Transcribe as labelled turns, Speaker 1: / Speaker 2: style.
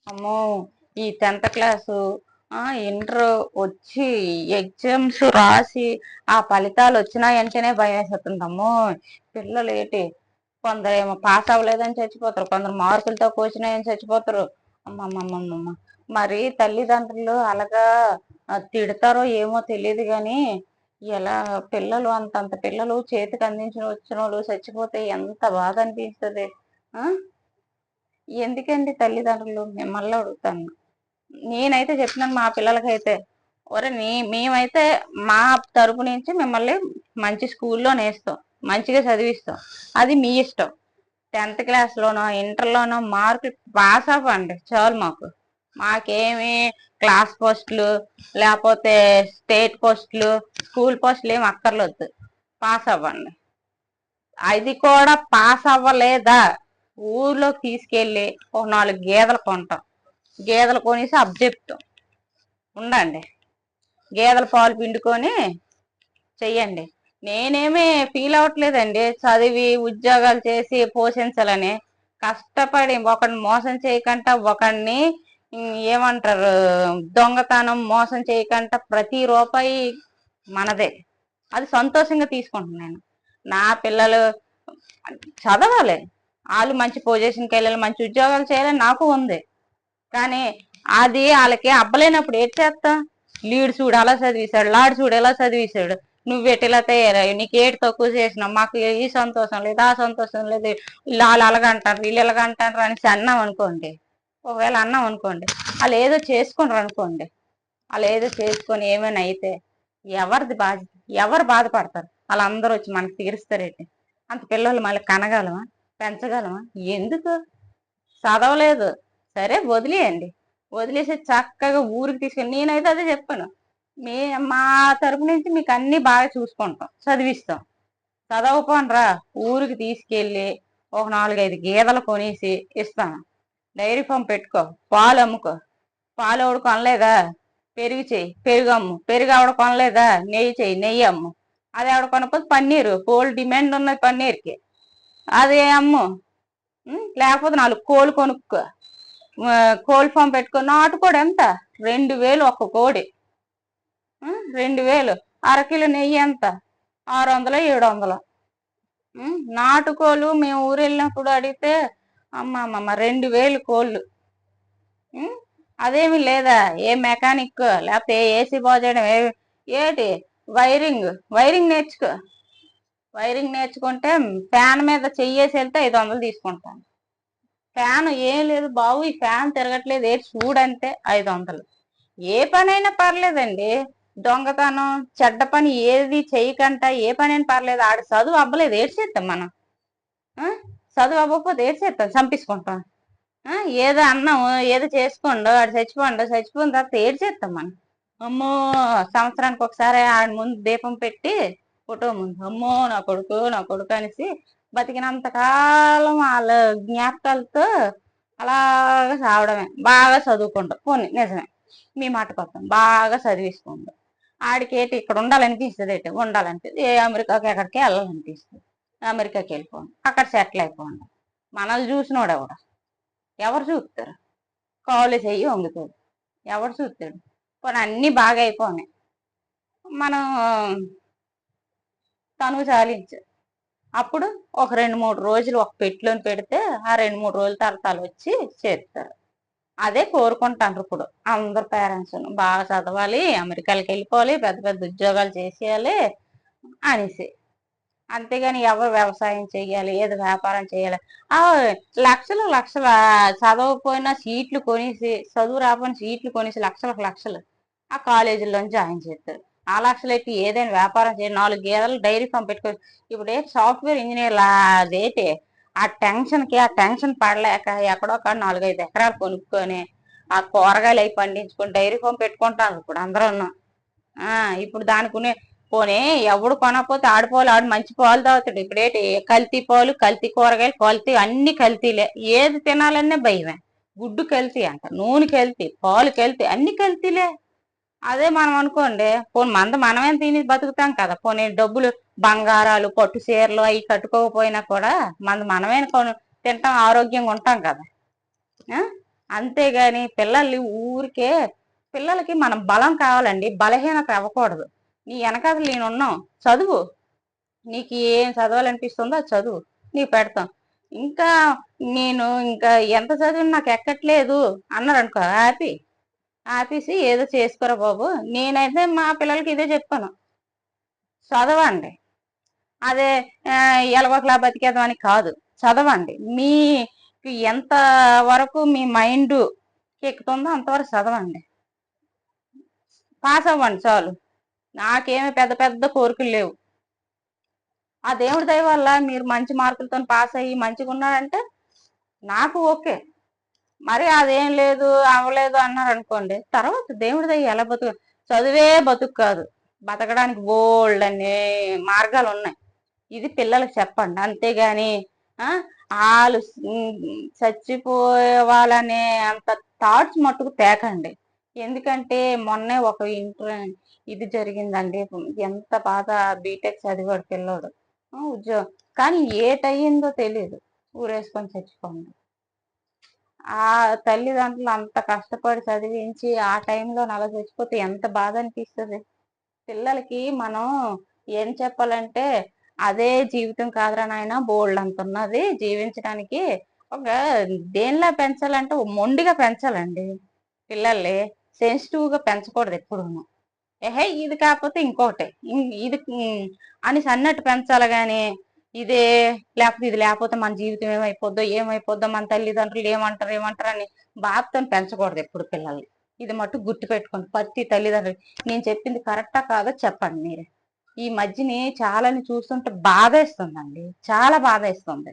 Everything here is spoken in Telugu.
Speaker 1: అమ్మో! ఈ 10థ్ క్లాసు, ఇంటర్ వచ్చి ఎగ్జామ్స్ రాసి, ఆ ఫలితాలొచ్చినాయంటేనే భయమేసేత్తందమ్మో! పిల్లలేటి కొందరేమో పాస్ అవ్వలేదని చచ్చిపోతారు. కొందరు మార్కులు తక్కువొచ్చినాయని చచ్చిపోతారు. అమ్మమ్మమ్మమ్మమ్మ! మరి తల్లిదండ్రులు అలాగా తిడతారో ఏమో తెలీదు గానీ, ఎలా పిల్లలు అంతంత పిల్లలు చేతికి వచ్చినోళ్ళు చచ్చిపోతే ఎంత బాధనిపిస్తది. ఆ! ఎందుకండి తల్లిదండ్రులు? మిమ్మల్ని అడుగుతాను. నేనైతే చెప్తున్నాను మా పిల్లలకైతే, మేమైతే మా తరపు నుంచి మిమ్మల్ని మంచి స్కూల్లో నేస్తాం. మంచిగా చదివిస్తాం. అది మీ ఇష్టం. 10థ్ క్లాస్‌లోనో, ఇంటర్‌లోనో మార్కులు పాస్ అవ్వండి చాలు మాకు. మాకేమి క్లాస్ పోస్టులు, లేపోతే స్టేట్ పోస్టులు, స్కూల్ పోస్టులు ఏమి అక్కర్లొద్దు. పాస్ అవ్వండి. అది కూడా పాస్ అవ్వలేదా, ఊర్లోకి తీసుకెళ్ళి ఒక 4 గేదెలు కొంటాం. గేదెలు కొనేసి అప్పజెప్తాం. ఉండండి. గేదెల పాలు పిండుకొని చెయ్యండి. నేనేమి ఫీల్ అవ్వట్లేదండి చదివి ఉద్యోగాలు చేసి పోషించాలని. కష్టపడి ఒకడిని మోసం చేయకుండా, ఒకడిని ఏమంటారు, దొంగతనం మోసం చేయకుండా ప్రతి రూపాయి మనదే. అది సంతోషంగా తీసుకుంటున్నాను నేను. నా పిల్లలు చదవాలి, వాళ్ళు మంచి పొజిషన్కి వెళ్ళాలి, మంచి ఉద్యోగాలు చేయాలని నాకు ఉంది. కానీ అది వాళ్ళకి అబ్బలేనప్పుడు ఏం చేస్తా, లీడు చూడు అలా చదివేశాడు, లాడు చూడు ఎలా చదివేశాడు, నువ్వెటిలా తయారయ్యి, నీకు ఏటి తక్కువ చేసినావు, మాకు ఈ సంతోషం లేదు, ఆ సంతోషం లేదు, వాళ్ళు అలాగంటారు, వీళ్ళు ఎలాగంటారు అని అన్నాం అనుకోండి. ఒకవేళ అన్నాం అనుకోండి, వాళ్ళు ఏదో చేసుకున్నారు అనుకోండి, వాళ్ళు ఏదో చేసుకొని ఏమైనా అయితే ఎవరిది బాధ్యత? ఎవరు బాధపడతారు? వాళ్ళందరూ వచ్చి మనకు తీరుస్తారేంటి? అంత పిల్లలు మళ్ళీ కనగలమా, పెంచగలమా? ఎందుకు? చదవలేదు సరే వదిలేయండి, వదిలేసి చక్కగా ఊరికి తీసుకెళ్ళి, నేనైతే అదే చెప్పాను, మా తరపు నుంచి మీకు అన్ని బాగా చూసుకుంటాం, చదివిస్తాం. చదవపోనరా, ఊరికి తీసుకెళ్ళి ఒక 4-5 గేదెలు కొనేసి ఇస్తాను. డైరీ ఫామ్ పెట్టుకో, పాలు అమ్ముకో. పాలు ఎవడు కొనలేదా, పెరుగు చెయ్యి, పెరుగు అమ్ము. పెరుగు ఆవిడ కొనలేదా, నెయ్యి చెయ్యి, నెయ్యి అమ్ము. అది ఆవిడ కొనకపోతే పన్నీరు, కోల్డ్ డిమాండ్ ఉన్నది పన్నీర్కి, అదే అమ్ము. లేకపోతే 4 కోళ్ళు కొనుక్కో, కోళ్ళ ఫామ్ పెట్టుకో. నాటుకోడి ఎంత? 2000 ఒక్క కోడి. 2000. అరకిలో నెయ్యి ఎంత? 600 700. నాటుకోళ్ళు మేము ఊరు వెళ్ళినప్పుడు అడిగితే అమ్మమ్మమ్మ 2000 కోళ్ళు. అదేమి లేదా, ఏ మెకానిక్ లేకపోతే ఏసీ బాగు చేయడం, ఏటి వైరింగ్ వైరింగ్ నేర్చుకో. వైరింగ్ నేర్చుకుంటే ఫ్యాన్ మీద చెయ్యేసి వెళ్తే 500 తీసుకుంటాను. ఫ్యాన్ ఏం లేదు బాబు, ఈ ఫ్యాన్ తిరగట్లేదు ఏంటి చూడంటే 500. ఏ పనైనా పర్లేదండి, దొంగతనం చెడ్డ పని ఏది చేయకంట ఏ పనైనా పర్లేదు. ఆడ చదువు అవ్వలేదు ఏడు చేస్తాం మనం, చదువు అవ్వకపోతే ఏడు చేస్తాం, చంపించుకుంటాం. ఏదో అన్నం ఏదో చేసుకోండు, ఆడు చచ్చిపోండు, చచ్చిపోయిన తర్వాత ఏడు చేస్తాం మనం. అమ్మో, సంవత్సరానికి ఒకసారి ఆడ ముందు దీపం పెట్టి ఫోటో ముందు అమ్మో నా కొడుకు నా కొడుకు అనేసి బతికినంత కాలం వాళ్ళ జ్ఞాపకాలతో అలాగా సావడమే. బాగా చదువుకుంటాం, పోనీ నిజమే, మీ మాట కొత్తాం, బాగా చదివిసుకుంటాం. ఆడికి ఏంటి ఇక్కడ ఉండాలనిపిస్తుంది, ఏంటి ఉండాలనిపిస్తుంది, ఏ అమెరికాకి ఎక్కడికి వెళ్ళాలనిపిస్తుంది, అమెరికాకి వెళ్ళిపోండి, అక్కడ సెటిల్ అయిపోండి. మనల్ని చూసినోడు ఎవడు? ఎవరు చూస్తారు? కాలు చెయ్యి వంగుతాడు, ఎవరు చూస్తాడు? పోనీ అన్నీ బాగా అయిపోయినాయి, మనం తనువు చాలించు. అప్పుడు ఒక 2-3 రోజులు ఒక పెట్టిలోని పెడితే ఆ 2-3 రోజుల తర్వాత వచ్చి చేస్తారు. అదే కోరుకుంటాను ఇప్పుడు అందరు పేరెంట్స్, బాగా చదవాలి, అమెరికాకి వెళ్ళిపోవాలి, పెద్ద పెద్ద ఉద్యోగాలు చేసేయాలి అనేసి. అంతేగాని ఎవరు వ్యవసాయం చెయ్యాలి, ఏదో వ్యాపారం చేయాలి, ఆ లక్షలు లక్షల చదవకపోయినా సీట్లు కొనేసి, చదువు రాకపోయినా సీట్లు కొనేసి లక్షలకు లక్షలు ఆ కాలేజీల్లో జాయిన్ చేస్తారు. ఆ లక్షలు ఎట్టి ఏదైనా వ్యాపారం చేయాలి, 4 గేదెలు డైరీ ఫామ్ పెట్టుకో. ఇప్పుడు సాఫ్ట్వేర్ ఇంజనీర్ అదేంటి, ఆ టెన్షన్ పడలేక ఎక్కడో ఒక 4-5 ఎకరాలు కొనుక్కొని ఆ కూరగాయలు అవి పండించుకొని డైరీ ఫామ్ పెట్టుకుంటారు ఇప్పుడు అందరూ. ఇప్పుడు దానికి పోనీ ఎవడు కొనకపోతే ఆడిపోవాలి, ఆడు మంచి పాలు తాగుతాడు. ఇప్పుడేటి కల్తీ పాలు, కల్తీ కూరగాయలు, కల్తీ అన్ని కల్తీలే, ఏది తినాలనే భయమే. గుడ్డు కల్తీ అంట, నూనె కల్తీ, పాలు కల్తీ, అన్ని కల్తీలే. అదే మనం అనుకోండి, పోనీ మనమే తిని బతుకుతాం కదా, పోనీ డబ్బులు బంగారాలు పట్టు చీరలు అవి కట్టుకోకపోయినా కూడా మనమే తింటాం, ఆరోగ్యంగా ఉంటాం కదా. అంతేగాని పిల్లల్ని ఊరికే పిల్లలకి మనం బలం కావాలండి, బలహీనత అవ్వకూడదు. నీ వెనకాల నేనున్నాం, చదువు, నీకు ఏం చదవాలనిపిస్తుందో అది చదువు, నీకు పెడతాం. ఇంకా నేను ఇంకా ఎంత చదివిన నాకు ఎక్కట్లేదు అన్నారనుకో, ఆపేసి ఏదో చేసుకోరా బాబు. నేనైతే మా పిల్లలకి ఇదే చెప్పాను, చదవండి. అదే ఎలగొకలా బతికేద్దామని కాదు, చదవండి. మీకు ఎంత వరకు మీ మైండ్ ఎక్కుతుందో అంతవరకు చదవండి, పాస్ అవ్వండి చాలు. నాకేమి పెద్ద పెద్ద కోరికలు లేవు. ఆ దేవుడి దయ వల్ల మీరు మంచి మార్కులతో పాస్ అయ్యి మంచిగా ఉన్నారంటే నాకు ఓకే. మరి అదేం లేదు అవ్వలేదు అన్నారు అనుకోండి, తర్వాత దేవుడి దయ ఎలా బతుకు, చదువే బతుకు కాదు, బతకడానికి బోల్డ్ అనే మార్గాలు ఉన్నాయి. ఇది పిల్లలకు చెప్పండి. అంతేగాని వాళ్ళు చచ్చిపోవాలనే అంత థాట్స్ మట్టుకు తేకండి. ఎందుకంటే మొన్నే ఒక ఇది జరిగిందండి, ఎంత బాధ. బీటెక్ చదివాడు పిల్లోడు, ఉద్యోగం, కానీ ఏటయ్యిందో తెలియదు, ఊరేసుకొని చచ్చిపోండి. ఆ తల్లిదండ్రులు అంత కష్టపడి చదివించి ఆ టైంలో అలా చచ్చిపోతే ఎంత బాధ అనిపిస్తుంది. పిల్లలకి మనం ఏం చెప్పాలంటే, అదే జీవితం కాదురా నాయన, బోల్డ్ అంత ఉన్నది జీవించడానికి. ఒక దేనిలా పెంచాలంటే మొండిగా పెంచాలండి పిల్లల్ని, సెన్సిటివ్గా పెంచకూడదు ఎప్పుడు. ఇది కాకపోతే ఇంకొకటి, ఇది అని అన్నట్టు పెంచాలి. కానీ ఇదే లేకపోతే ఇది లేకపోతే మన జీవితం ఏమైపోద్దో మన తల్లిదండ్రులు ఏమంటారు అని బాధతో పెంచకూడదు ఎప్పుడు పిల్లల్ని. ఇది మట్టు గుర్తు పెట్టుకోండి ప్రతి తల్లిదండ్రులు. నేను చెప్పింది కరెక్టా కాదో చెప్పండి మీరే. ఈ మధ్యని చాలాని చూస్తుంటే బాధేస్తుందండి, చాలా బాధేస్తుంది.